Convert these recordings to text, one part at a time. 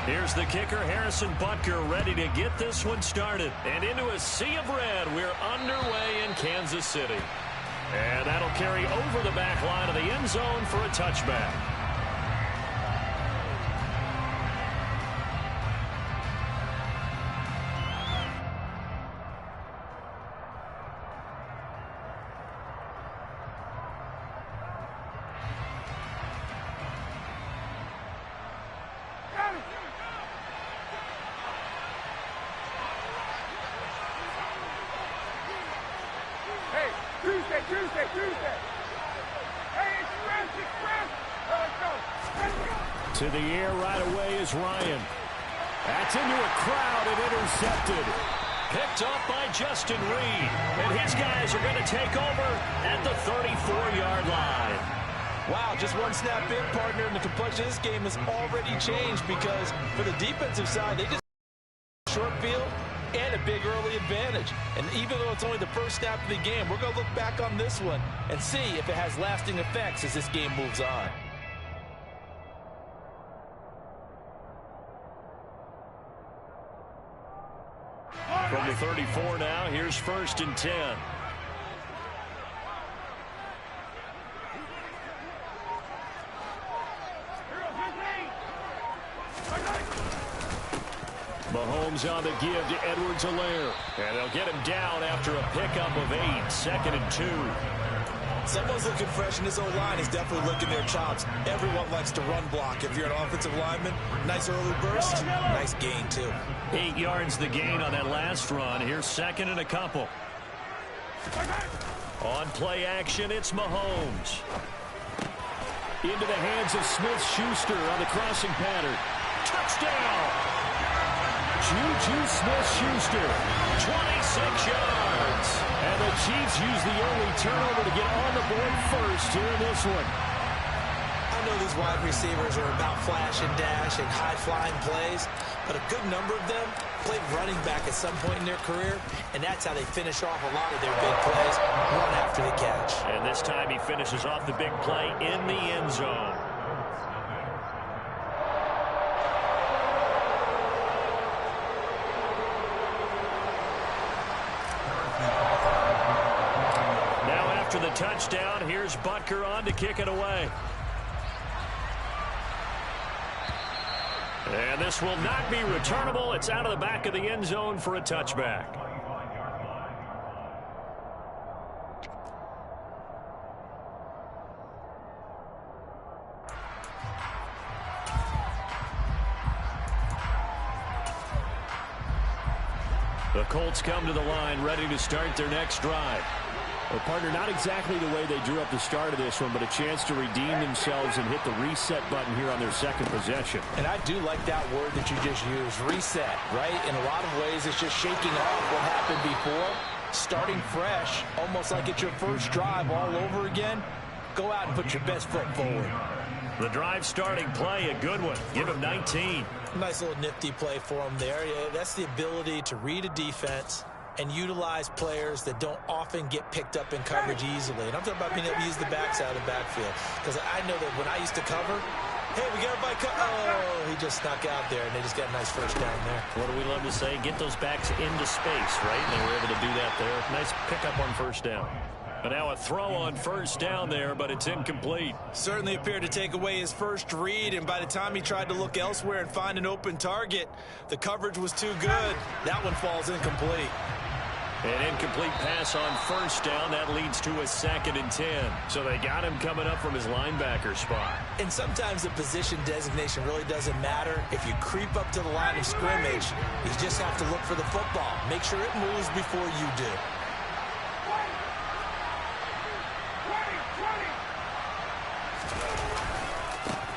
Here's the kicker, Harrison Butker, ready to get this one started. And into a sea of red, we're underway in Kansas City. And that'll carry over the back line of the end zone for a touchback. To the air right away is Ryan. That's into a crowd and intercepted. Picked up by Justin Reed. And his guys are going to take over at the 34-yard line. Wow, just one snap in, partner, and the complexion of this game has already changed because for the defensive side, they just short field and a big early advantage. And even though it's only the first snap of the game, we're going to look back on this one and see if it has lasting effects as this game moves on. From the 34 now, here's 1st and 10. Mahomes on the give to Edwards-Helaire. And they'll get him down after a pickup of 8, 2nd and 2. Someone's looking fresh, and this O-line is definitely licking their chops. Everyone likes to run block. If you're an offensive lineman, nice early burst, nice gain, too. 8 yards the gain on that last run. Here's 2nd and a couple. On play action, it's Mahomes. Into the hands of Smith-Schuster on the crossing pattern. Touchdown! Juju Smith-Schuster, 26 yards. And the Chiefs use the early turnover to get on the board first here in this one. I know these wide receivers are about flash and dash and high-flying plays, but a good number of them played running back at some point in their career, and that's how they finish off a lot of their big plays, run after the catch. And this time he finishes off the big play in the end zone. After the touchdown, here's Butker on to kick it away. And this will not be returnable. It's out of the back of the end zone for a touchback. The Colts come to the line, ready to start their next drive. Well, partner, not exactly the way they drew up the start of this one, but a chance to redeem themselves and hit the reset button here on their second possession. And I do like that word that you just used, reset, right? In a lot of ways, it's just shaking off what happened before, starting fresh, almost like it's your first drive all over again. Go out and put your best foot forward. The drive starting play, a good one. Give him 19. Nice little nifty play for him there. Yeah, that's the ability to read a defense and utilize players that don't often get picked up in coverage easily. And I'm talking about being able to use the backside of the backfield. Because I know that when I used to cover, hey, we got everybody oh, he just snuck out there, and they just got a nice first down there. What do we love to say? Get those backs into space, right? And they were able to do that there. Nice pickup on first down. But now a throw on first down there, but it's incomplete. Certainly appeared to take away his first read, and by the time he tried to look elsewhere and find an open target, the coverage was too good. That one falls incomplete. An incomplete pass on first down. That leads to a 2nd and 10. So they got him coming up from his linebacker spot. And sometimes the position designation really doesn't matter. If you creep up to the line of scrimmage, you just have to look for the football. Make sure it moves before you do.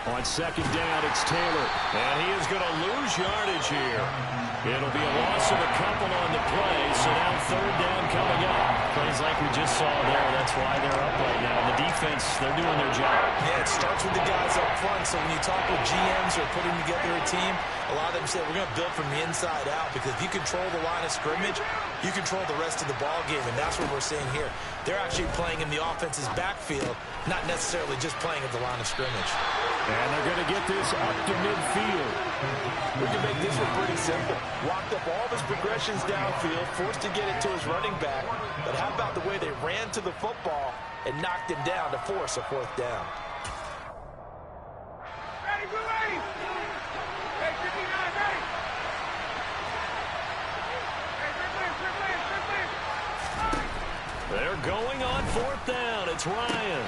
On second down, it's Taylor. And he is going to lose yardage here. It'll be a loss of a couple on the play, so now third down coming up. Plays like we just saw there. That's why they're up right now. The defense, they're doing their job. Yeah, it starts with the guys up front. So when you talk with GMs who are putting together a team, a lot of them say we're going to build from the inside out, because if you control the line of scrimmage, you control the rest of the ball game, and that's what we're seeing here. They're actually playing in the offense's backfield, not necessarily just playing at the line of scrimmage. And And they're going to get this up to midfield. We can make this one pretty simple. Walked up all of his progressions downfield, forced to get it to his running back. But how about the way they ran to the football and knocked him down to force a fourth down? Ready, we're ready. Hey, 59, ready. They're going on fourth down. It's Ryan.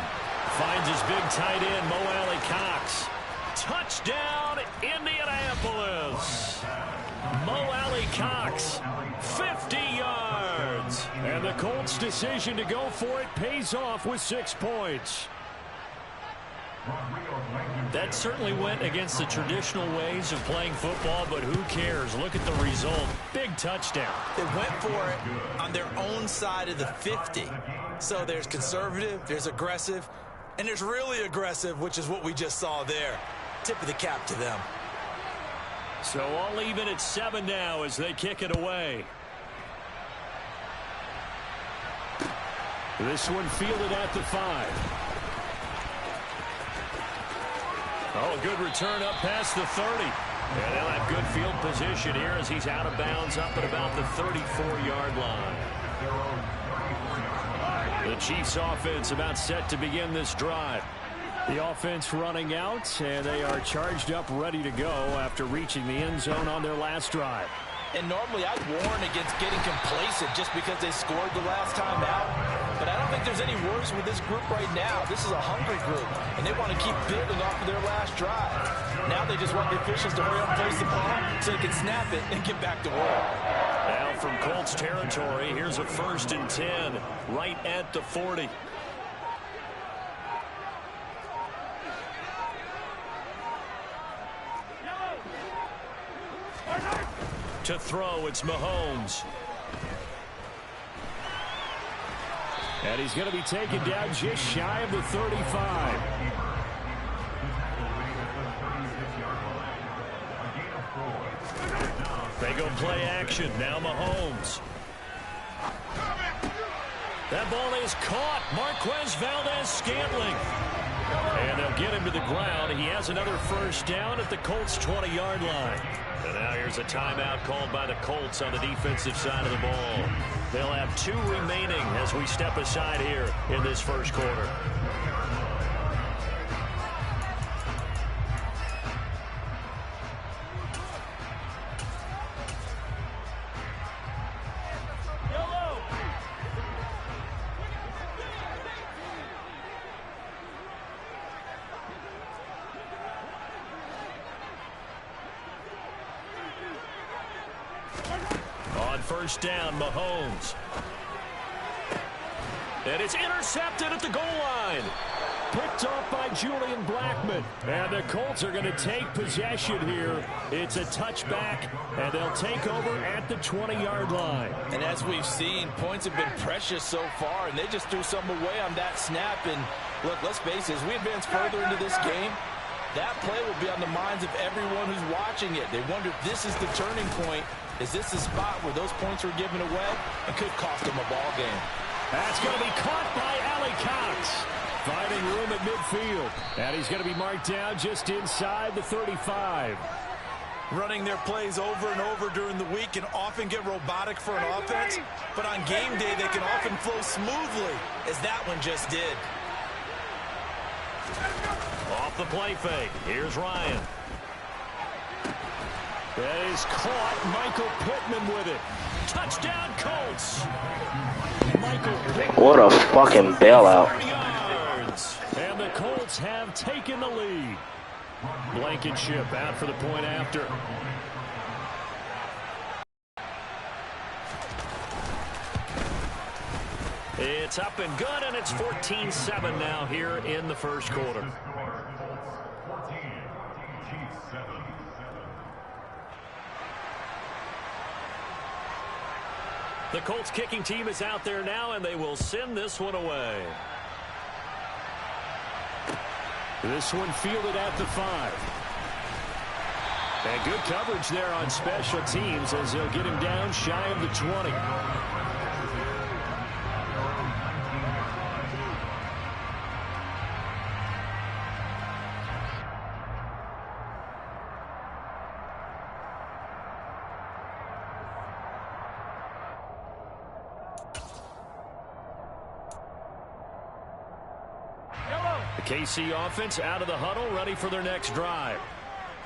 Finds his big tight end, Mo Alley-Cox. Touchdown, Indianapolis. Mo Alley-Cox, 50 yards. And the Colts' decision to go for it pays off with 6 points. That certainly went against the traditional ways of playing football, but who cares? Look at the result. Big touchdown. They went for it on their own side of the 50. So there's conservative, there's aggressive, and there's really aggressive, which is what we just saw there. Tip of the cap to them. So all even at 7 now as they kick it away. This one fielded at the 5. Oh, good return up past the 30. And they'll have good field position here as he's out of bounds up at about the 34-yard line. The Chiefs offense about set to begin this drive. The offense running out, and they are charged up, ready to go after reaching the end zone on their last drive. And normally I'd warn against getting complacent just because they scored the last time out. But I don't think there's any worries with this group right now. This is a hungry group, and they want to keep building off of their last drive. Now they just want the officials to hurry up and place the ball so they can snap it and get back to work. Now from Colts territory, here's a 1st and 10 right at the 40. To throw, it's Mahomes. And he's going to be taken down just shy of the 35. They go play action. Now Mahomes. That ball is caught. Marquez Valdez-Scantling. And they'll get him to the ground. He has another 1st down at the Colts' 20-yard line. And now here's a timeout called by the Colts on the defensive side of the ball. They'll have 2 remaining as we step aside here in this first quarter. On 1st down, Mahomes. And it's intercepted at the goal line. Picked off by Julian Blackmon. And the Colts are going to take possession here. It's a touchback, and they'll take over at the 20-yard line. And as we've seen, points have been precious so far, and they just threw some away on that snap. And look, let's face it, as we advance further into this game, that play will be on the minds of everyone who's watching it. They wonder if this is the turning point. Is this the spot where those points were given away? It could cost them a ball game. That's going to be caught by Alley-Cox. Finding room at midfield. And he's going to be marked down just inside the 35. Running their plays over and over during the week can often get robotic for an offense. But on game day, they can often flow smoothly, as that one just did. Off the play fake. Here's Ryan. That is caught. Michael Pittman with it. Touchdown, Colts. Michael Pittman. What a fucking bailout. Yards. And the Colts have taken the lead. Blankenship out for the point after. It's up and good, and it's 14-7 now here in the first quarter. The Colts kicking team is out there now, and they will send this one away. This one fielded at the 5. And good coverage there on special teams as they'll get him down shy of the 20. KC offense out of the huddle, ready for their next drive.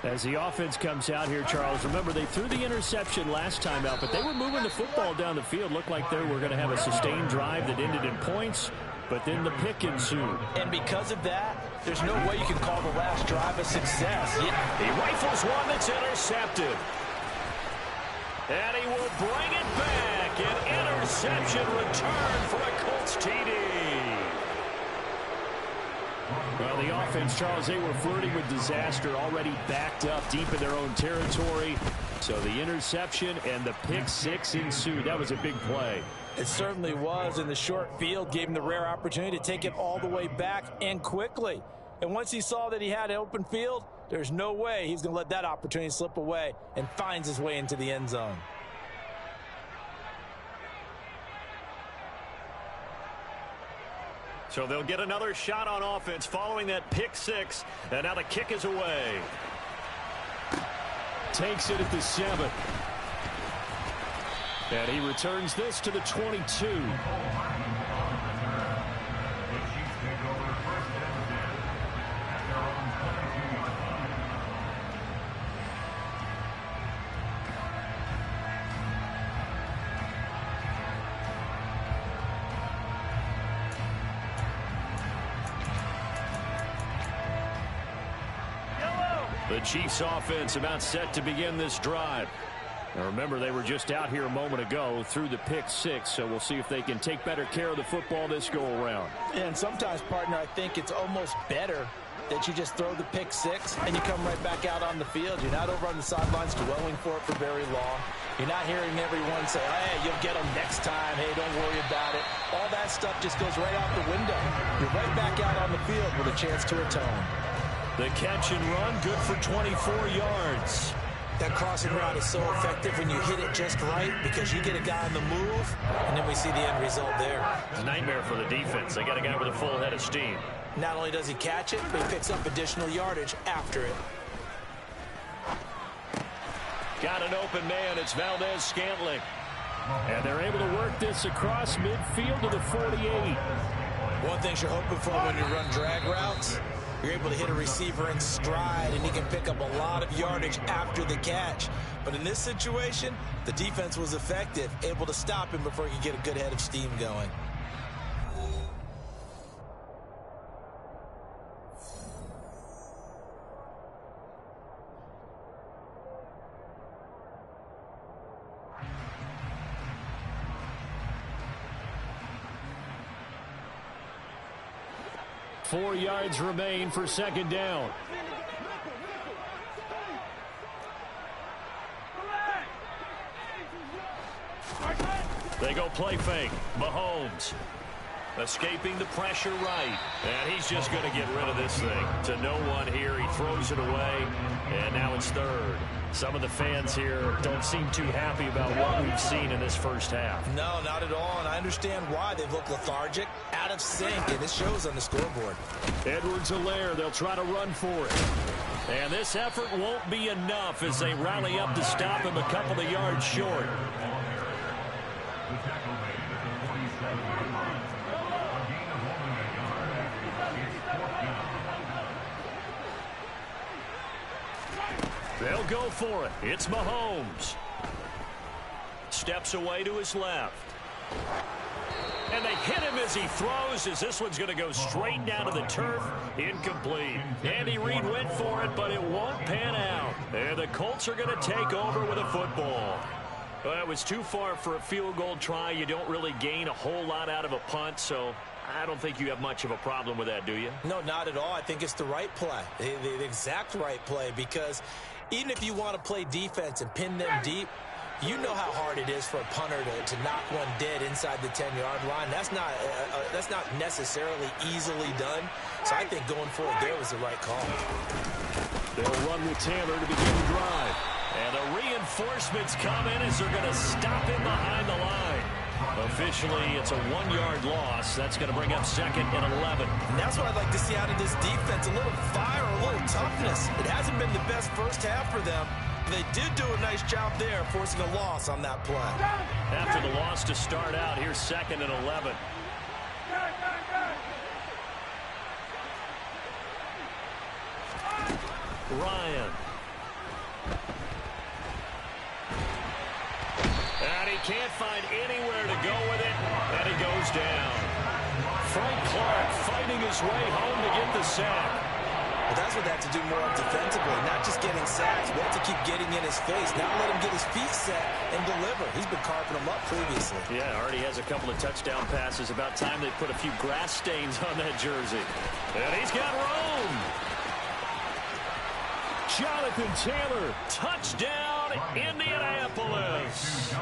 As the offense comes out here, Charles, remember they threw the interception last time out, but they were moving the football down the field. Looked like they were going to have a sustained drive that ended in points, but then the pick ensued. And because of that, there's no way you can call the last drive a success. He rifles one that's intercepted. And he will bring it back. An interception return for a Colts TD. Well, the offense, Charles, they were flirting with disaster, already backed up deep in their own territory. So the interception and the pick six ensued. That was a big play. It certainly was, and the short field gave him the rare opportunity to take it all the way back and quickly. And once he saw that he had an open field, there's no way he's going to let that opportunity slip away, and finds his way into the end zone. So they'll get another shot on offense following that pick six. And now the kick is away. Takes it at the 7. And he returns this to the 22. The Chiefs offense about set to begin this drive. Now remember, they were just out here a moment ago through the pick six, so we'll see if they can take better care of the football this go around. And sometimes, partner, I think it's almost better that you just throw the pick six and you come right back out on the field. You're not over on the sidelines dwelling for it for very long. You're not hearing everyone say, hey, you'll get them next time. Hey, don't worry about it. All that stuff just goes right out the window. You're right back out on the field with a chance to atone. The catch and run, good for 24 yards. That crossing route is so effective when you hit it just right because you get a guy on the move, and then we see the end result there. It's a nightmare for the defense. They got a guy with a full head of steam. Not only does he catch it, but he picks up additional yardage after it. Got an open man. It's Valdez-Scantling. And they're able to work this across midfield to the 48. One thing you're hoping for when you run drag routes, you're able to hit a receiver in stride, and he can pick up a lot of yardage after the catch. But in this situation, the defense was effective, able to stop him before he could get a good head of steam going. Four yards remain for second down. They go play fake. Mahomes escaping the pressure right. And he's just going to get rid of this thing. To no one here. He throws it away. And now it's third. Some of the fans here don't seem too happy about what we've seen in this first half. No, not at all. And I understand why. They've looked lethargic, out of sync, and it shows on the scoreboard. Edwards-Helaire, they'll try to run for it. And this effort won't be enough as they rally up to stop him a couple of yards short. They'll go for it. It's Mahomes. Steps away to his left. And they hit him as he throws, as this one's going to go straight down to the turf. Incomplete. Andy Reid went for it, but it won't pan out. And the Colts are going to take over with a football. Well, it was too far for a field goal try. You don't really gain a whole lot out of a punt, so I don't think you have much of a problem with that, do you? No, not at all. I think it's the right play, the exact right play, because even if you want to play defense and pin them deep, you know how hard it is for a punter to knock one dead inside the 10-yard line. That's not necessarily easily done. So I think going forward there was the right call. They'll run with Taylor to begin the drive. And the reinforcements come in as they're going to stop him behind the line. Officially, it's a 1-yard loss. That's going to bring up second and 11. And that's what I'd like to see out of this defense. A little fire, a little toughness. It hasn't been the best first half for them. They did do a nice job there, forcing a loss on that play. After the loss to start out, here's second and 11. Ryan. And he can't find anywhere to go with it, and he goes down. Frank Clark fighting his way home to get the sack. Well, that's what they have to do more of defensively, not just getting sacks. We have to keep getting in his face. Now let him get his feet set and deliver. He's been carving them up previously. Yeah, already has a couple of touchdown passes. About time they put a few grass stains on that jersey. And he's got room. Jonathan Taylor, touchdown, Indianapolis.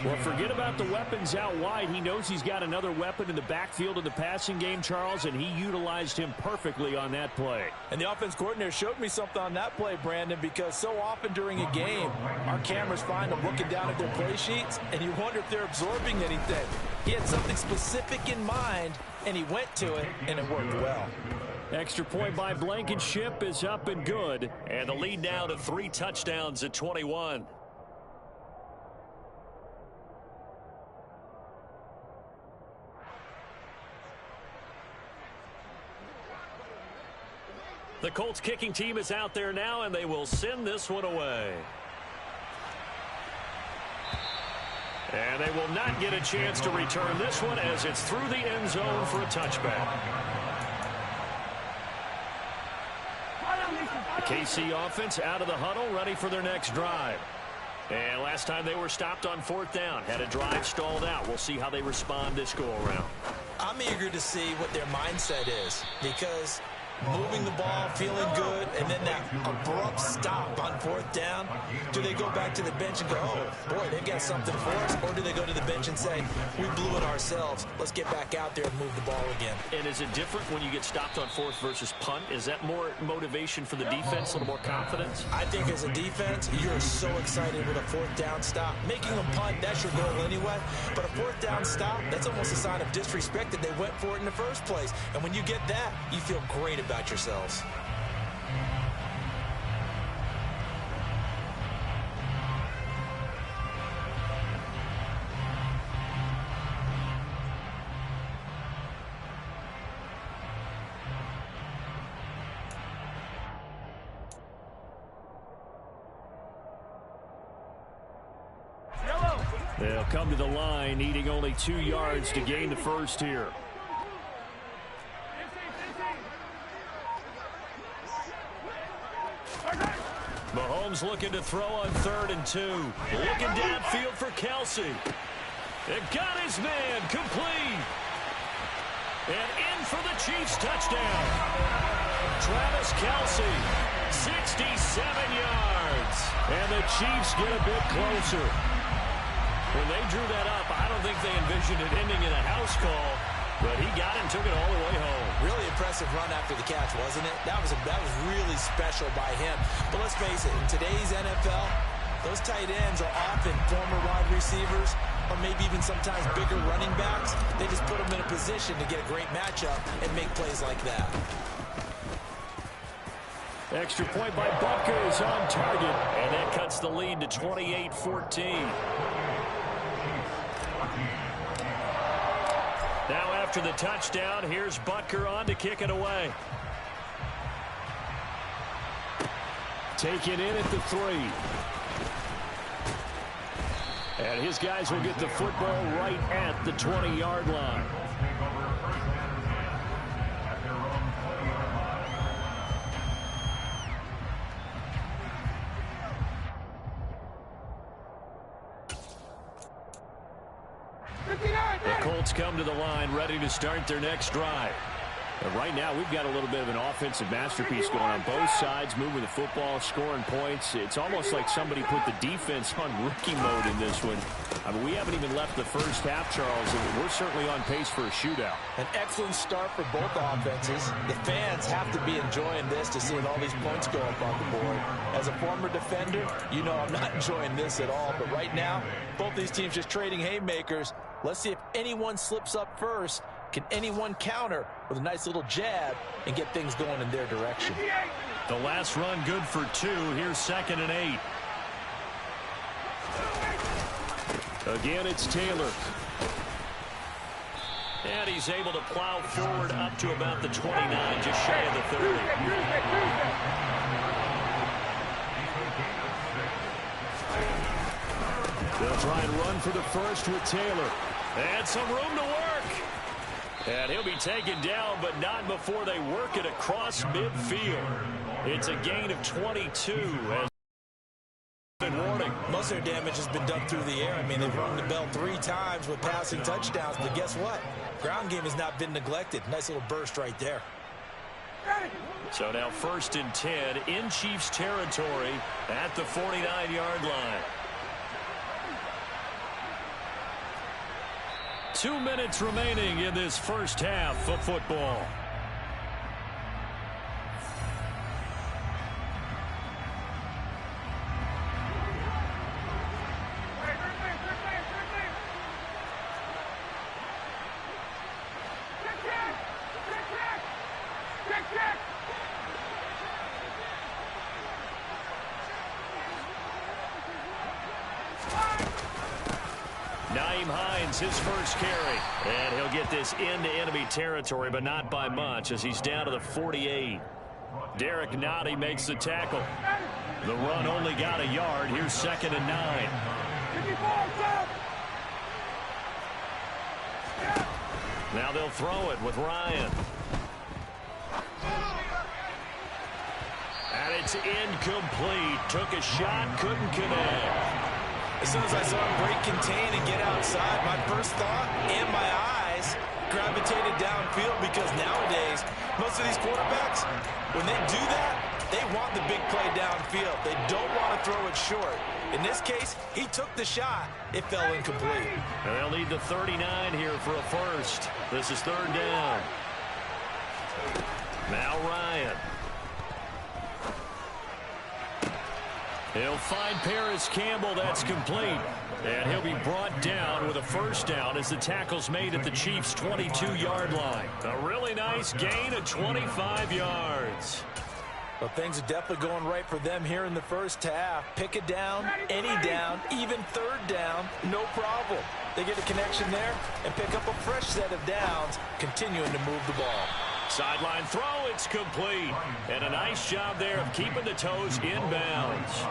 Well, forget about the weapons out wide. He knows he's got another weapon in the backfield in the passing game, Charles, and he utilized him perfectly on that play. And the offense coordinator showed me something on that play, Brandon, because so often during a game, our cameras find them looking down at their play sheets, and you wonder if they're absorbing anything. He had something specific in mind, and he went to it, and it worked well. Extra point by Blankenship is up and good. And the lead now to 3 touchdowns at 21. The Colts kicking team is out there now, and they will send this one away. And they will not get a chance to return this one as it's through the end zone for a touchback. The KC offense out of the huddle, ready for their next drive. And last time they were stopped on 4th down, had a drive stalled out. We'll see how they respond this go-around. I'm eager to see what their mindset is, because moving the ball, feeling good, and then that abrupt stop on 4th down. Do they go back to the bench and go, oh, boy, they've got something for us? Or do they go to the bench and say, we blew it ourselves. Let's get back out there and move the ball again. And is it different when you get stopped on 4th versus punt? Is that more motivation for the defense, a little more confidence? I think as a defense, you're so excited with a 4th down stop. Making them punt, that's your goal anyway. But a 4th down stop, that's almost a sign of disrespect that they went for it in the first place. And when you get that, you feel great about yourselves. They'll come to the line, needing only 2 yards to gain the first here. Mahomes looking to throw on 3rd and 2. Looking downfield for Kelsey. It got his man complete. And in for the Chiefs touchdown. Travis Kelsey, 67 yards. And the Chiefs get a bit closer. When they drew that up, I don't think they envisioned it ending in a house call. But he got it and took it all the way home. Really impressive run after the catch, wasn't it? That was really special by him. But let's face it, in today's NFL, those tight ends are often former wide receivers or maybe even sometimes bigger running backs. They just put them in a position to get a great matchup and make plays like that. Extra point by Butker is on target, and that cuts the lead to 28-14. Now after the touchdown, here's Butker on to kick it away. Taken in at the 3. And his guys will get the football right at the 20-yard line. The Colts come to the line, ready to start their next drive. And right now, we've got a little bit of an offensive masterpiece going on both sides, moving the football, scoring points. It's almost like somebody put the defense on rookie mode in this one. I mean, we haven't even left the first half, Charles, and we're certainly on pace for a shootout. An excellent start for both offenses. The fans have to be enjoying this to see all these points go up on the board. As a former defender, you know I'm not enjoying this at all. But right now, both these teams just trading haymakers. Let's see if anyone slips up first. Can anyone counter with a nice little jab and get things going in their direction? The last run good for 2. Here's 2nd and 8. Again, it's Taylor. And he's able to plow forward up to about the 29, just shy of the 30. They'll try and run for the first with Taylor. And some room to work. And he'll be taken down, but not before they work it across midfield. It's a gain of 22 as warning. Most of their damage has been done through the air. I mean, they've rung the bell 3 times with passing touchdowns, but guess what? Ground game has not been neglected. Nice little burst right there. So now 1st and 10 in Chiefs territory at the 49-yard line. 2 minutes remaining in this first half of football. His first carry, and he'll get this into enemy territory, but not by much as he's down to the 48. Derek Nottie makes the tackle. The run only got a yard. Here's 2nd and 9. Now they'll throw it with Ryan. And it's incomplete. Took a shot, couldn't connect. As soon as I saw him break contain and get outside, my first thought and my eyes gravitated downfield because nowadays, most of these quarterbacks, when they do that, they want the big play downfield. They don't want to throw it short. In this case, he took the shot. It fell incomplete. And they'll need the 39 here for a first. This is 3rd down. Now Ryan. He'll find Paris Campbell. That's complete. And he'll be brought down with a first down as the tackle's made at the Chiefs' 22-yard line. A really nice gain of 25 yards. Well, things are definitely going right for them here in the first half. Pick it down, any down, even 3rd down, no problem. They get a connection there and pick up a fresh set of downs, continuing to move the ball. Sideline throw, it's complete. And a nice job there of keeping the toes inbounds.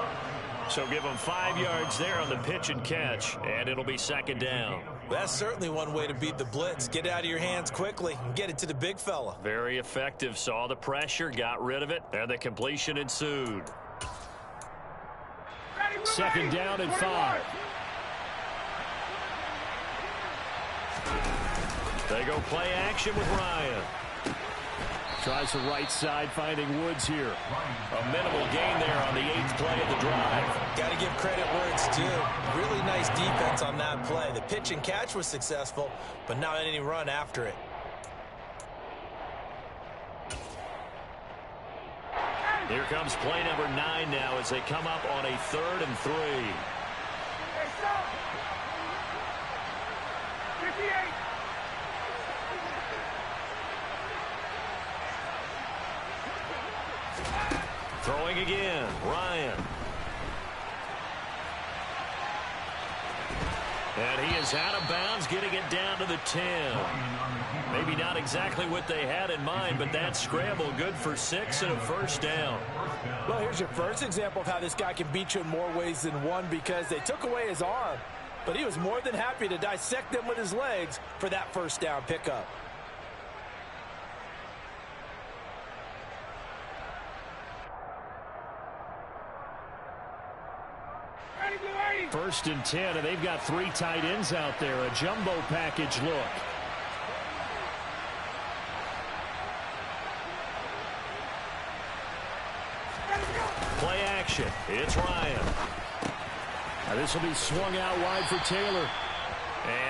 So give them 5 yards there on the pitch and catch, and it'll be 2nd down. That's certainly one way to beat the blitz. Get it out of your hands quickly and get it to the big fella. Very effective. Saw the pressure, got rid of it, and the completion ensued. 2nd down and 5. They go play action with Ryan. Tries the right side, finding Woods here. A minimal gain there on the 8th play of the drive. Got to give credit where it's due. Really nice defense on that play. The pitch and catch was successful, but not any run after it. Here comes play number 9 now as they come up on a 3rd and 3. Throwing again, Ryan. And he is out of bounds, getting it down to the 10. Maybe not exactly what they had in mind, but that scramble good for 6 and a first down. Well, here's your first example of how this guy can beat you in more ways than one because they took away his arm, but he was more than happy to dissect them with his legs for that first down pickup. First and 10, and they've got 3 tight ends out there. A jumbo package look. Play action. It's Ryan. Now this will be swung out wide for Taylor.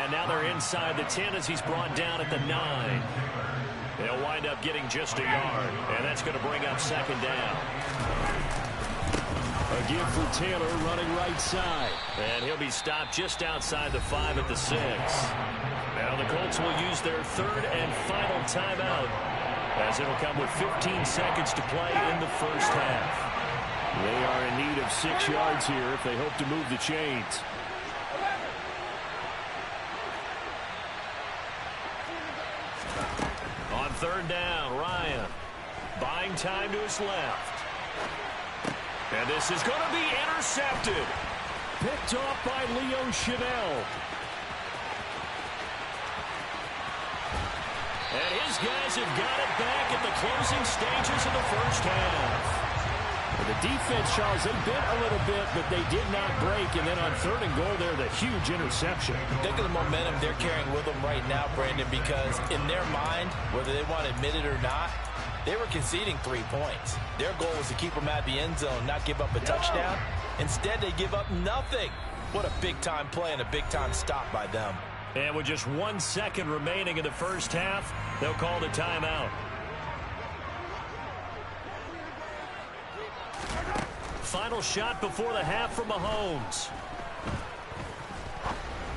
And now they're inside the 10 as he's brought down at the 9. They'll wind up getting just a yard, and that's going to bring up 2nd down. A give for Taylor running right side. And he'll be stopped just outside the 5 at the 6. Now the Colts will use their 3rd and final timeout as it'll come with 15 seconds to play in the first half. They are in need of 6 yards here if they hope to move the chains. Third down, Ryan. Buying time to his left. And this is going to be intercepted. Picked off by Leo Chanel. And his guys have got it back at the closing stages of the first half. The defense, Charles, they bit a little bit, but they did not break. And then on 3rd and goal there, the huge interception. Think of the momentum they're carrying with them right now, Brandon, because in their mind, whether they want to admit it or not, they were conceding 3 points. Their goal was to keep them at the end zone, not give up a touchdown. Instead, they give up nothing. What a big-time play and a big-time stop by them. And with just 1 second remaining in the first half, they'll call the timeout. Final shot before the half from Mahomes.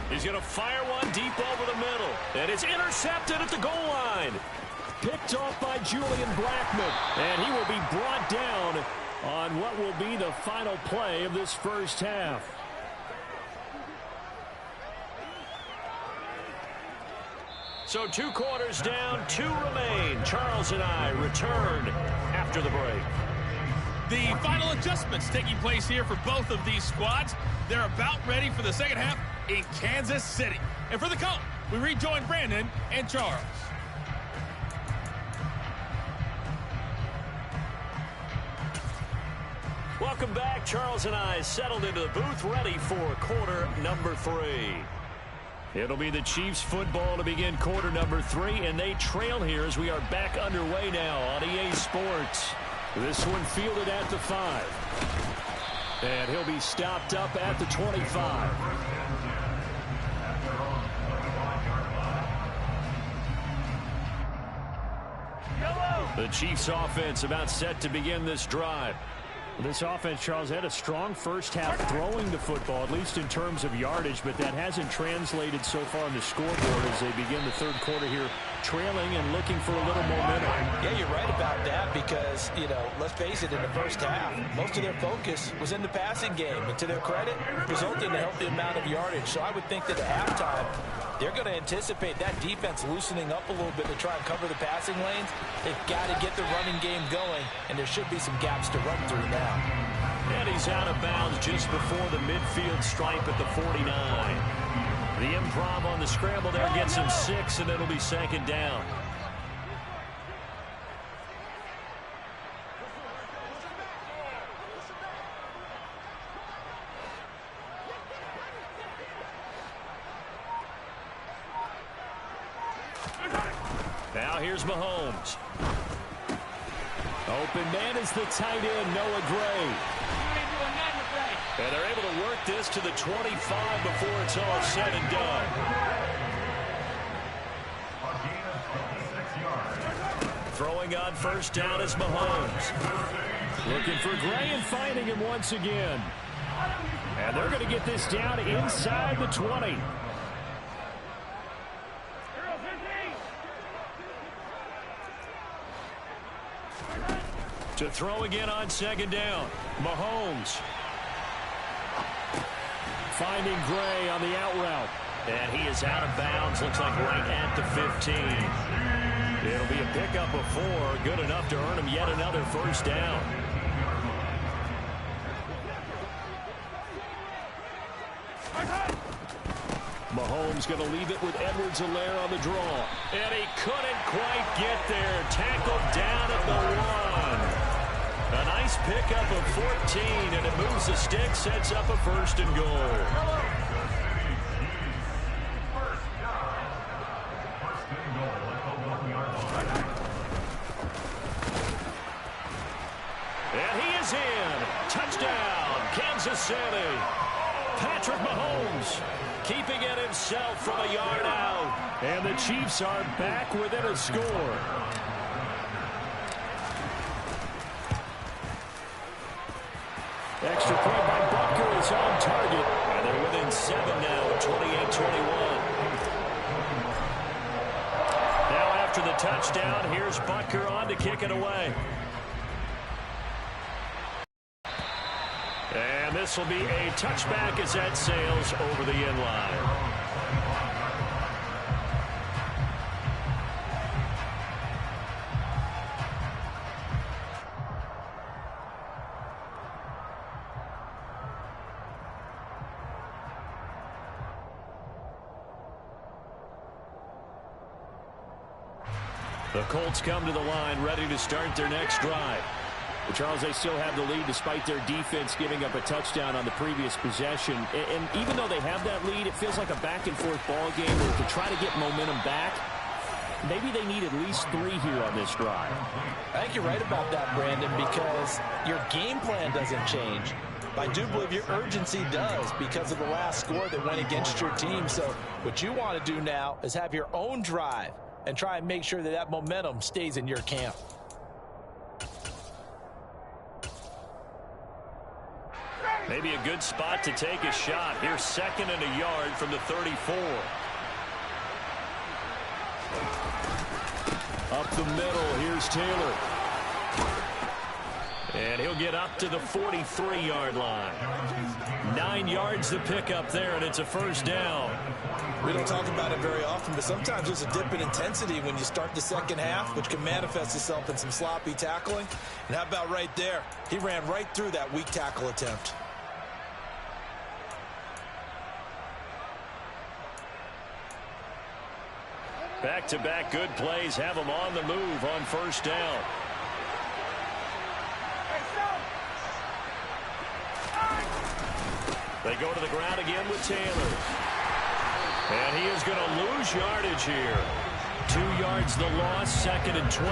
He's going to fire one deep over the middle. And it's intercepted at the goal line. Picked off by Julian Blackman. And he will be brought down on what will be the final play of this first half. So 2 quarters down, 2 remain. Charles and I return after the break. The final adjustments taking place here for both of these squads. They're about ready for the second half in Kansas City. And for the call, we rejoin Brandon and Charles. Welcome back. Charles and I settled into the booth, ready for quarter number 3. It'll be the Chiefs football to begin quarter number 3, and they trail here as we are back underway now on EA Sports. This one fielded at the 5. And he'll be stopped up at the 25. The Chiefs offense about set to begin this drive. This offense, Charles, had a strong first half throwing the football, at least in terms of yardage, but that hasn't translated so far on the scoreboard as they begin the 3rd quarter here, trailing and looking for a little momentum. Yeah, you're right about that because, let's face it, in the first half, most of their focus was in the passing game. And to their credit, resulted in a healthy amount of yardage. So I would think that at halftime, they're going to anticipate that defense loosening up a little bit to try and cover the passing lanes. They've got to get the running game going, and there should be some gaps to run through now. And he's out of bounds just before the midfield stripe at the 49. The improv on the scramble there gets him 6, and it'll be 2nd down. Now here's Mahomes. Open man is the tight end, Noah Gray. And they're able to work this to the 25 before it's all said and done. Throwing on 1st down is Mahomes. Looking for Gray and finding him once again. And they're going to get this down inside the 20. To throw again on 2nd down. Mahomes. Finding Gray on the out route. And he is out of bounds. Looks like right at the 15. It'll be a pickup of 4. Good enough to earn him yet another 1st down. Mahomes going to leave it with Edwards-Helaire on the draw. And he couldn't quite get there. Tackled down at the 1. A nice pickup of 14, and it moves the stick, sets up a 1st and goal. And he is in. Touchdown, Kansas City. Patrick Mahomes keeping it himself from a yard out. And the Chiefs are back within a score. Extra point by Butker is on target. And they're within 7 now, 28-21. Now after the touchdown, here's Butker on to kick it away. And this will be a touchback as that sails over the end line. The Colts come to the line ready to start their next drive. But Charles, they still have the lead despite their defense giving up a touchdown on the previous possession. And even though they have that lead, it feels like a back-and-forth ball game where to try to get momentum back, maybe they need at least 3 here on this drive. I think you're right about that, Brandon, because your game plan doesn't change. I do believe your urgency does because of the last score that went against your team. So what you want to do now is have your own drive and try and make sure that that momentum stays in your camp. Maybe a good spot to take a shot. Here's 2nd and a yard from the 34. Up the middle, here's Taylor. And he'll get up to the 43-yard line. 9 yards to pick up there, and it's a first down. We don't talk about it very often, but sometimes there's a dip in intensity when you start the second half, which can manifest itself in some sloppy tackling. And how about right there? He ran right through that weak tackle attempt. Back-to-back good plays have them on the move on first down. They go to the ground again with Taylor. And he is going to lose yardage here. 2 yards the loss, 2nd and 12.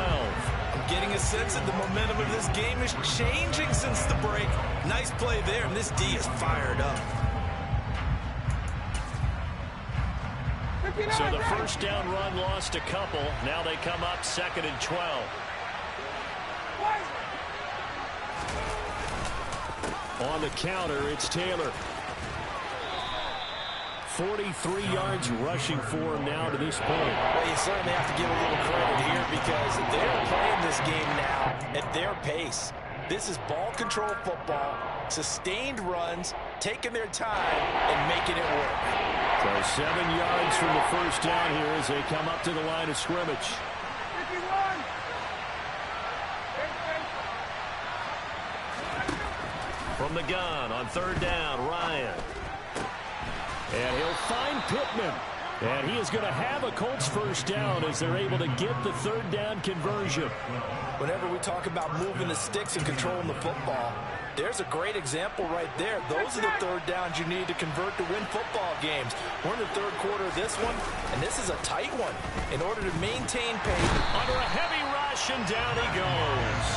I'm getting a sense that the momentum of this game is changing since the break. Nice play there, and this D is fired up. So the first down run lost a couple. Now they come up 2nd and 12. On the counter, it's Taylor. 43 yards rushing for him now to this point. Well, you certainly have to give a little credit here because they're playing this game now at their pace. This is ball control football, sustained runs, taking their time and making it work. So 7 yards from the first down here as they come up to the line of scrimmage. 51. From the gun on 3rd down, Ryan. And he'll find Pittman. And he is going to have a Colts first down as they're able to get the 3rd down conversion. Whenever we talk about moving the sticks and controlling the football, there's a great example right there. Those are the 3rd downs you need to convert to win football games. We're in the 3rd quarter of this one, and this is a tight one. In order to maintain pace, Under a heavy rush, and down he goes.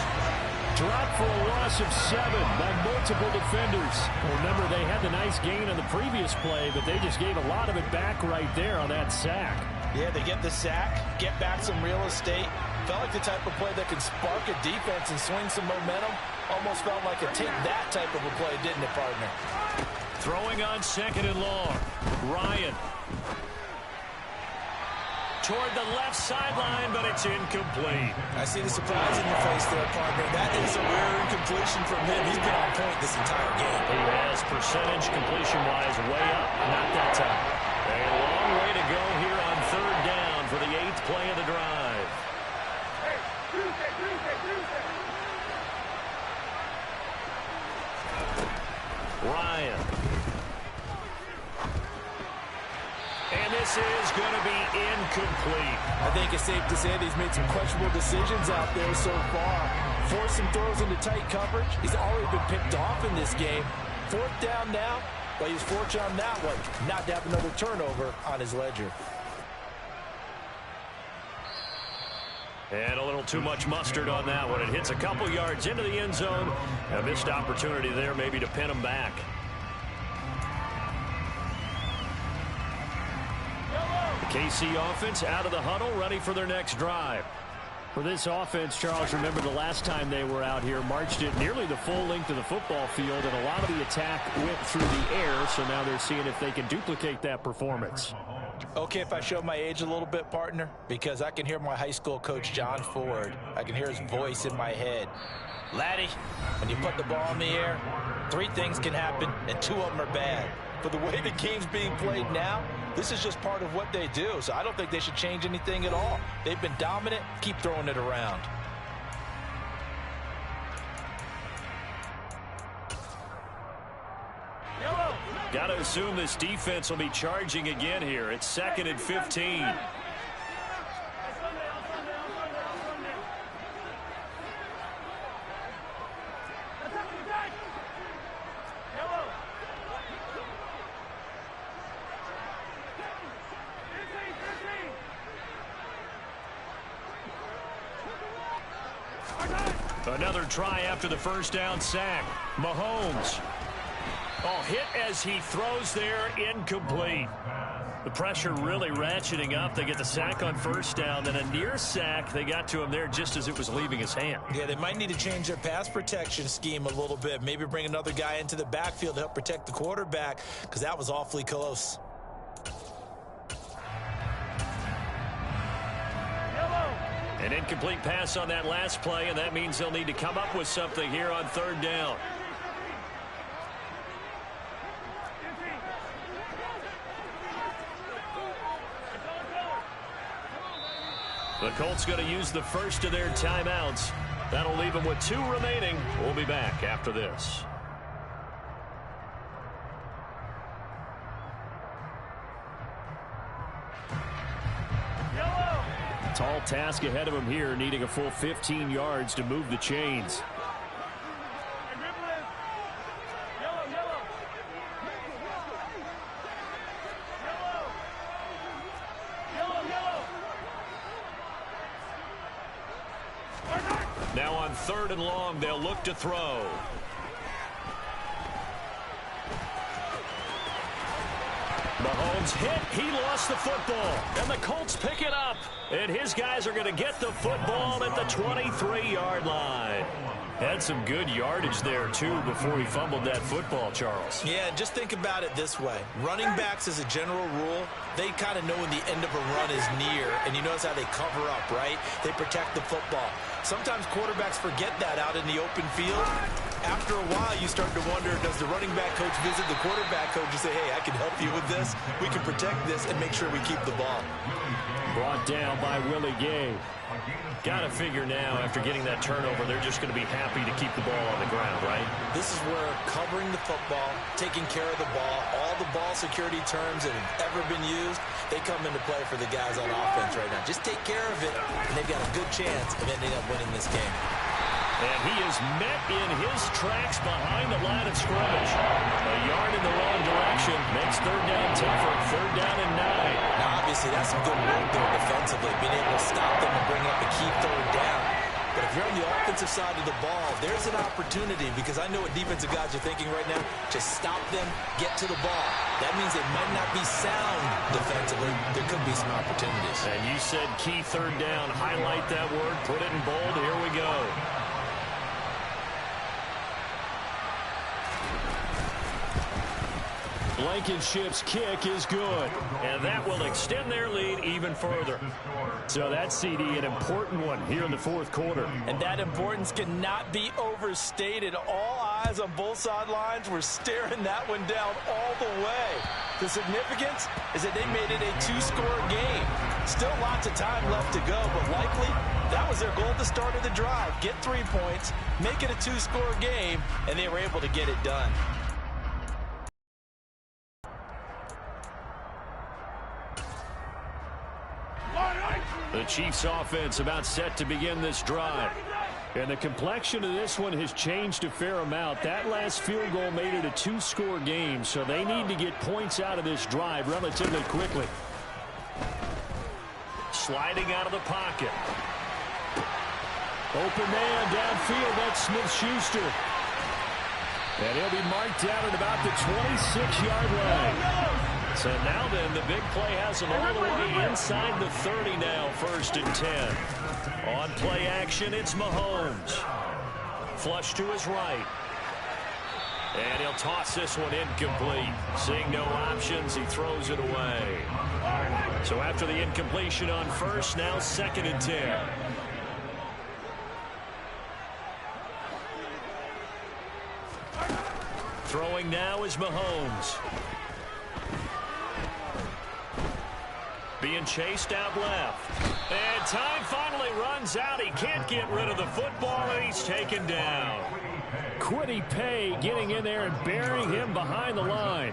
Dropped for a loss of 7 by multiple defenders. Remember, they had the nice gain on the previous play, but they just gave a lot of it back right there on that sack. yeah, they get the sack, get back some real estate. Felt like the type of play that can spark a defense and swing some momentum. Almost felt like a take that type of a play, didn't it, partner? Throwing on 2nd and long. Ryan. Toward the left sideline, but it's incomplete. I see the surprise in your face there, partner. That is a rare incompletion from him. He's been on point this entire game. He has percentage completion-wise way up. Not that time. A long way to go here on 3rd down for the 8th play of the drive. Ryan. And this is going to be incomplete. I think it's safe to say that he's made some questionable decisions out there so far. Forced some throws into tight coverage. He's already been picked off in this game. 4th down now, but he's fortunate on that one not to have another turnover on his ledger. And a little too much mustard on that one. It hits a couple yards into the end zone. A missed opportunity there maybe to pin him back. The KC offense out of the huddle, ready for their next drive. For this offense, Charles, remember the last time they were out here, marched it nearly the full length of the football field, and a lot of the attack went through the air, so now they're seeing if they can duplicate that performance. Okay, if I show my age a little bit, partner, because I can hear my high school coach, John Ford. I can hear his voice in my head. Laddie, when you put the ball in the air, 3 things can happen, and 2 of them are bad. For the way the game's being played now, this is just part of what they do, so I don't think they should change anything at all. They've been dominant. Keep throwing it around. Got to assume this defense will be charging again here. It's 2nd and 15. Another try after the first down sack. Mahomes. Oh, hit as he throws there, incomplete. The pressure really ratcheting up. They get the sack on first down, then a near sack. They got to him there just as it was leaving his hand. Yeah, they might need to change their pass protection scheme a little bit. Maybe bring another guy into the backfield to help protect the quarterback, because that was awfully close. An incomplete pass on that last play, and that means they'll need to come up with something here on third down. The Colts going to use the first of their timeouts. That'll leave them with 2 remaining. We'll be back after this. Tall task ahead of him here, needing a full 15 yards to move the chains. Now on 3rd and long, they'll look to throw. Mahomes hit. He lost the football. And the Colts pick it up. And his guys are going to get the football at the 23-yard line. Had some good yardage there, too, before he fumbled that football, Charles. Yeah, just think about it this way. Running backs, as a general rule, they kind of know when the end of a run is near, and you notice how they cover up, right? They protect the football. Sometimes quarterbacks forget that out in the open field. After a while, you start to wonder, does the running back coach visit the quarterback coach and say, hey, I can help you with this. We can protect this and make sure we keep the ball. Brought down by Willie Gay. Got to figure now, after getting that turnover, they're just going to be happy to keep the ball on the ground, right? This is where covering the football, taking care of the ball, all the ball security terms that have ever been used, they come into play for the guys on offense right now. Just take care of it, and they've got a good chance of ending up winning this game. And he is met in his tracks behind the line of scrimmage. A yard in the wrong direction makes third down tougher. Third down and 9. Now, obviously, that's some good work there defensively, being able to stop them and bring up a key third down. But if you're on the offensive side of the ball, there's an opportunity, because I know what defensive guys are thinking right now. Just stop them, get to the ball. That means they might not be sound defensively. There could be some opportunities. And you said key third down. Highlight that word. Put it in bold. Here we go. Blankenship's kick is good, and that will extend their lead even further. So that CD, an important one here in the 4th quarter. And that importance cannot be overstated. All eyes on both sidelines were staring that one down all the way. The significance is that they made it a 2-score game. Still lots of time left to go, but likely that was their goal at the start of the drive. Get 3 points, make it a 2-score game, and they were able to get it done. The Chiefs offense about set to begin this drive. And the complexion of this one has changed a fair amount. That last field goal made it a 2-score game, so they need to get points out of this drive relatively quickly. Sliding out of the pocket. Open man downfield, that's Smith-Schuster. And he'll be marked down at about the 26-yard line. So now then, the big play has him all the way inside the 30 now, 1st and 10. On play action, it's Mahomes. Flush to his right. And he'll toss this one incomplete. Seeing no options, he throws it away. So after the incompletion on first, now 2nd and 10. Throwing now is Mahomes. Being chased out left. And time finally runs out. He can't get rid of the football, and he's taken down. Quiddy Pay getting in there and burying him behind the line.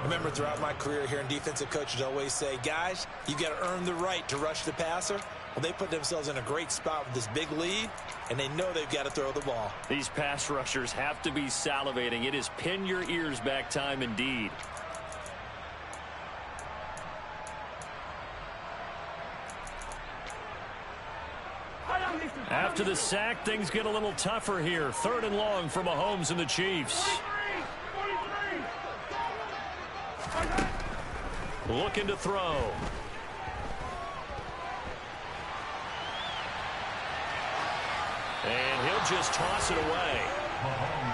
Remember, throughout my career here in defensive coaches always say, guys, you got to earn the right to rush the passer. Well, they put themselves in a great spot with this big lead, and they know they've got to throw the ball. These pass rushers have to be salivating. It is pin your ears back time indeed. After after the sack, things get a little tougher here. 3rd and long for Mahomes and the Chiefs. Looking to throw. And he'll just toss it away.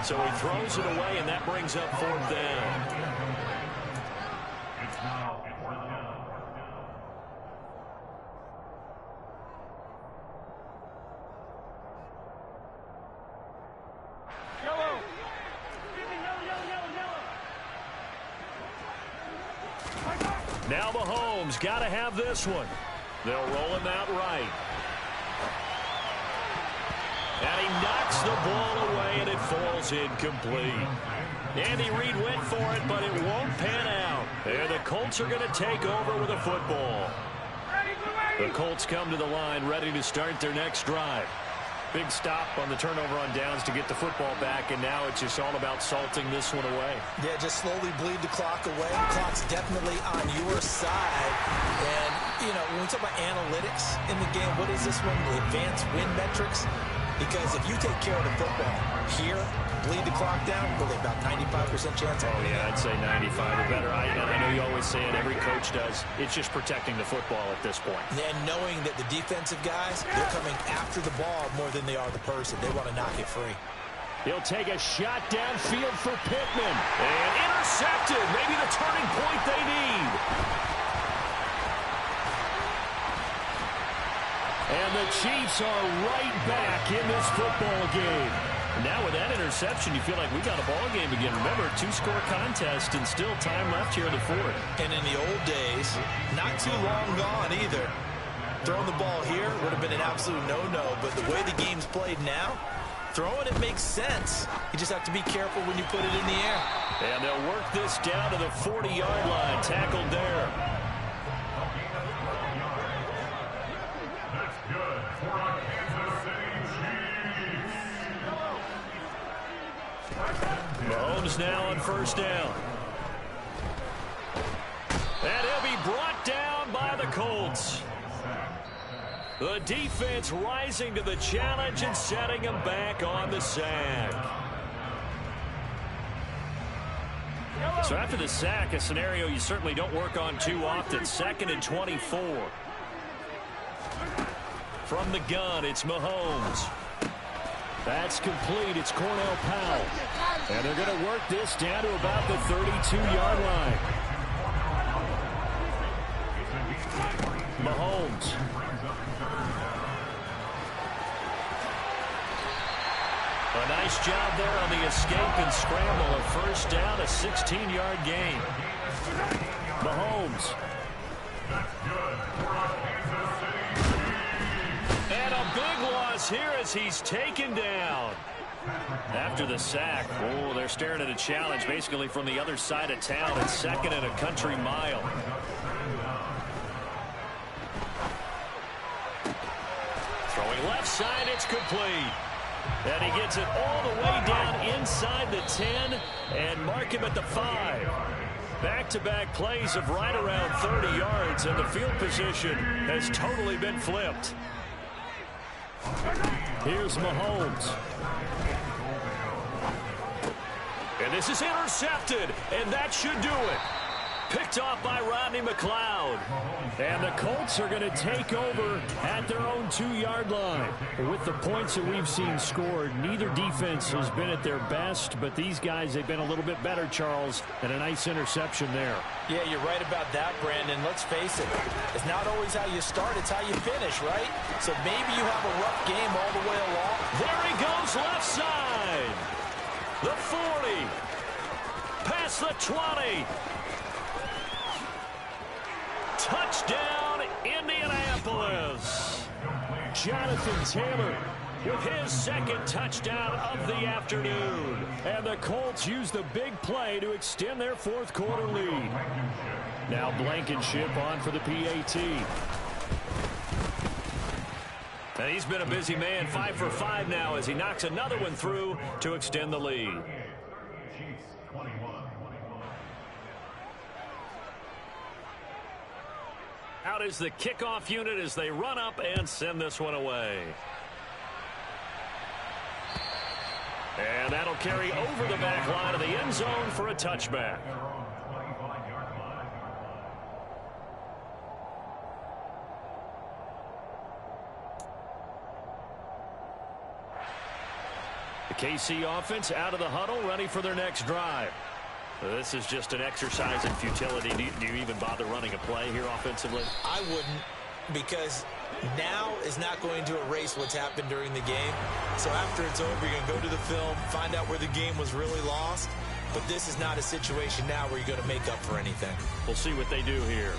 So he throws it away, and that brings up 4th down. Now Mahomes got to have this one. They'll roll him out right. And he knocks the ball away, and it falls incomplete. Andy Reid went for it, but it won't pan out. And the Colts are going to take over with a football. The Colts come to the line ready to start their next drive. Big stop on the turnover on downs to get the football back, and now it's just all about salting this one away. Yeah, just slowly bleed the clock away. The clock's definitely on your side. And, you know, when we talk about analytics in the game, what is this one? The advanced win metrics? Because if you take care of the football here, bleed the clock down, really about 95% chance. Oh, yeah, I'd say 95 or better. I know you always say it, every coach does. It's just protecting the football at this point. And knowing that the defensive guys, they're coming after the ball more than they are the person. They want to knock it free. He'll take a shot downfield for Pittman. And intercepted. Maybe the turning point they need. And the Chiefs are right back in this football game. Now with that interception, you feel like we got a ball game again. Remember, 2-score contest and still time left here in the 4th. And in the old days, not too long gone either. Throwing the ball here would have been an absolute no-no, but the way the game's played now, throwing it makes sense. You just have to be careful when you put it in the air. And they'll work this down to the 40-yard line. Tackled there. Mahomes now on 1st down. And he'll be brought down by the Colts. The defense rising to the challenge and setting him back on the sack. So after the sack, a scenario you certainly don't work on too often. 2nd and 24. From the gun, it's Mahomes. That's complete. It's Cornell Powell. And they're going to work this down to about the 32-yard line. Mahomes. A nice job there on the escape and scramble. A 1st down, a 16-yard gain. Mahomes. And a big loss here as he's taken down. After the sack, oh, they're staring at a challenge basically from the other side of town. It's 2nd and a country mile. Throwing left side, it's complete. And he gets it all the way down inside the 10 and mark him at the 5. Back-to-back plays of right around 30 yards, and the field position has totally been flipped. Here's Mahomes. And this is intercepted, and that should do it. Picked off by Rodney McLeod. And the Colts are going to take over at their own 2-yard line. With the points that we've seen scored, neither defense has been at their best, but these guys, they've been a little bit better, Charles, and a nice interception there. Yeah, you're right about that, Brandon. Let's face it. It's not always how you start, it's how you finish, right? So maybe you have a rough game all the way along. There he goes, left side. The 40. Past the 20. Touchdown, Indianapolis. Jonathan Taylor with his 2nd touchdown of the afternoon. And the Colts use the big play to extend their 4th quarter lead. Now Blankenship on for the PAT. And he's been a busy man, 5 for 5 now as he knocks another one through to extend the lead. Out is the kickoff unit as they run up and send this one away. And that'll carry over the back line of the end zone for a touchback. The KC offense out of the huddle, ready for their next drive. This is just an exercise in futility. Do you even bother running a play here offensively? I wouldn't, because now is not going to erase what's happened during the game. So after it's over, you're going to go to the film, find out where the game was really lost. But this is not a situation now where you're going to make up for anything. We'll see what they do here.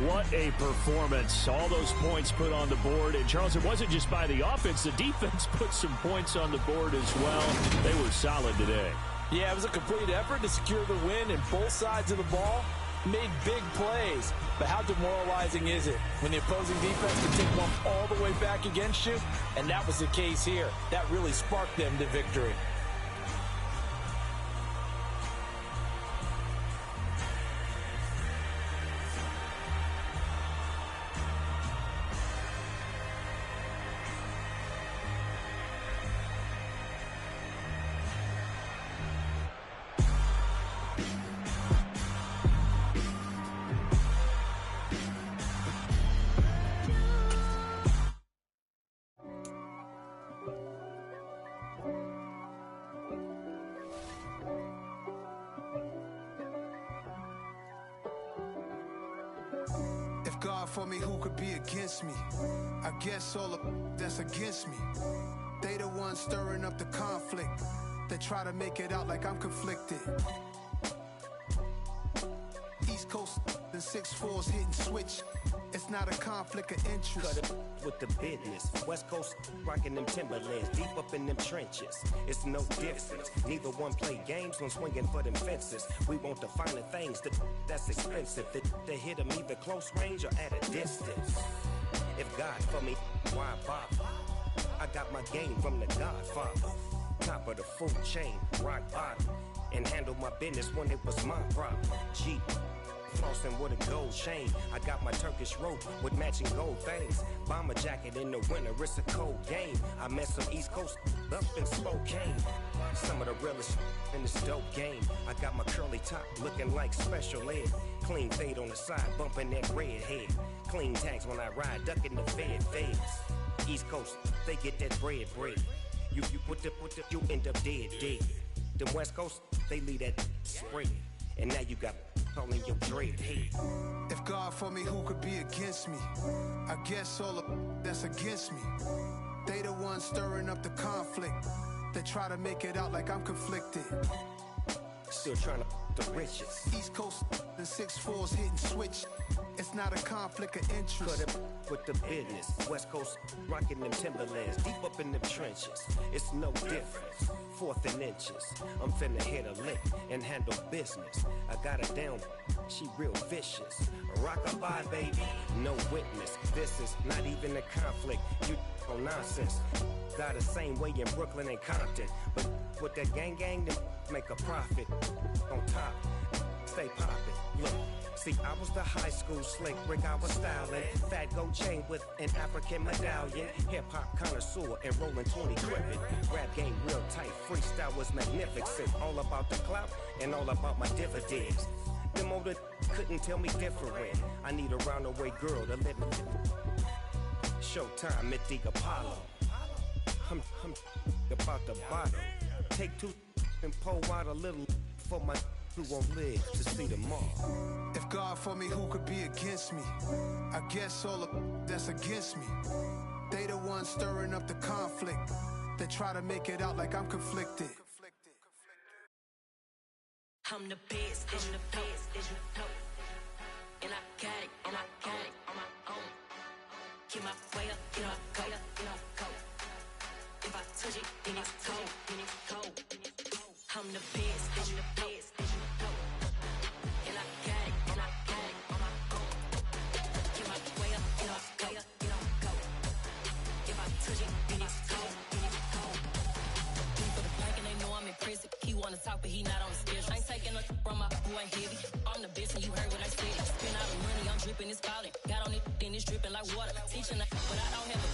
What a performance. All those points put on the board. And, Charles, it wasn't just by the offense. The defense put some points on the board as well. They were solid today. Yeah, it was a complete effort to secure the win, and both sides of the ball made big plays. But how demoralizing is it when the opposing defense can take one all the way back against you? And that was the case here. That really sparked them to victory. God for me, who could be against me? I guess all of that's against me. They the ones stirring up the conflict. They try to make it out like I'm conflicted. East Coast and 6'4's hitting switch. It's not a conflict of interest. Cut it with the business. West Coast rocking them Timberlands, deep up in them trenches. It's no difference. Neither one play games when swinging for them fences. We want the finer things that's expensive. They hit them either close range or at a distance. If God for me, why bother? I got my game from the Godfather. Top of the food chain, rock bottom. And handle my business when it was my problem. Jeep. Flossing with a gold chain. I got my Turkish rope with matching gold things. Bomber jacket in the winter, it's a cold game. I met some East Coast up in Spokane. Some of the realest in this dope game. I got my curly top looking like special ed. Clean fade on the side, bumping that red head. Clean tags when I ride, ducking the feds. East Coast, they get that bread. You put the, you end up dead. Them West Coast, they leave that spread. And now you got calling your dread head. If God for me, who could be against me? I guess all of that's against me. They the ones stirring up the conflict. They try to make it out like I'm conflicted. Still trying to the riches. East Coast and 6'4's hitting switch. It's not a conflict of interest. Cut it with the business. West Coast rocking them Timberlands, deep up in them trenches. It's no difference. 4th and inches. I'm finna hit a lick and handle business. I got her down, she real vicious. Rock-a-bye, baby, no witness. This is not even a conflict. You on nonsense. Got the same way in Brooklyn and Compton. But with that gang, then make a profit. On top, stay poppin'. Look. See, I was the high school slick Rick, I was styling. Fat gold chain with an African medallion. Hip-hop connoisseur and rolling 20 gripping. Rap game real tight, freestyle was magnificent. All about the clout and all about my dividends. Them older couldn't tell me different. I need a roundaway girl to live in. Showtime at the Apollo. I'm about the bottle. Take 2 and pour out a little for my who won't live to see tomorrow. If God for me, who could be against me? I guess all of that's against me. They the ones stirring up the conflict. They try to make it out like I'm conflicted. I'm the best, I'm the best, as you know. And I got it, on my own. Keep my way up, get up, go. If I touch it, then it's cold. I'm the best, I'm the best, as you know. And I got it, on my own. Keep my way up, get up, go. If I touch it, then it's cold. For the plank and they know I'm impressive. He wanna talk, but he not on the schedule. I ain't taking no from my boy heavy. I'm the best and you heard what I said. Spend all the money, I'm dripping, it's falling. Got on it, then it's dripping like water. Teaching, but I don't have a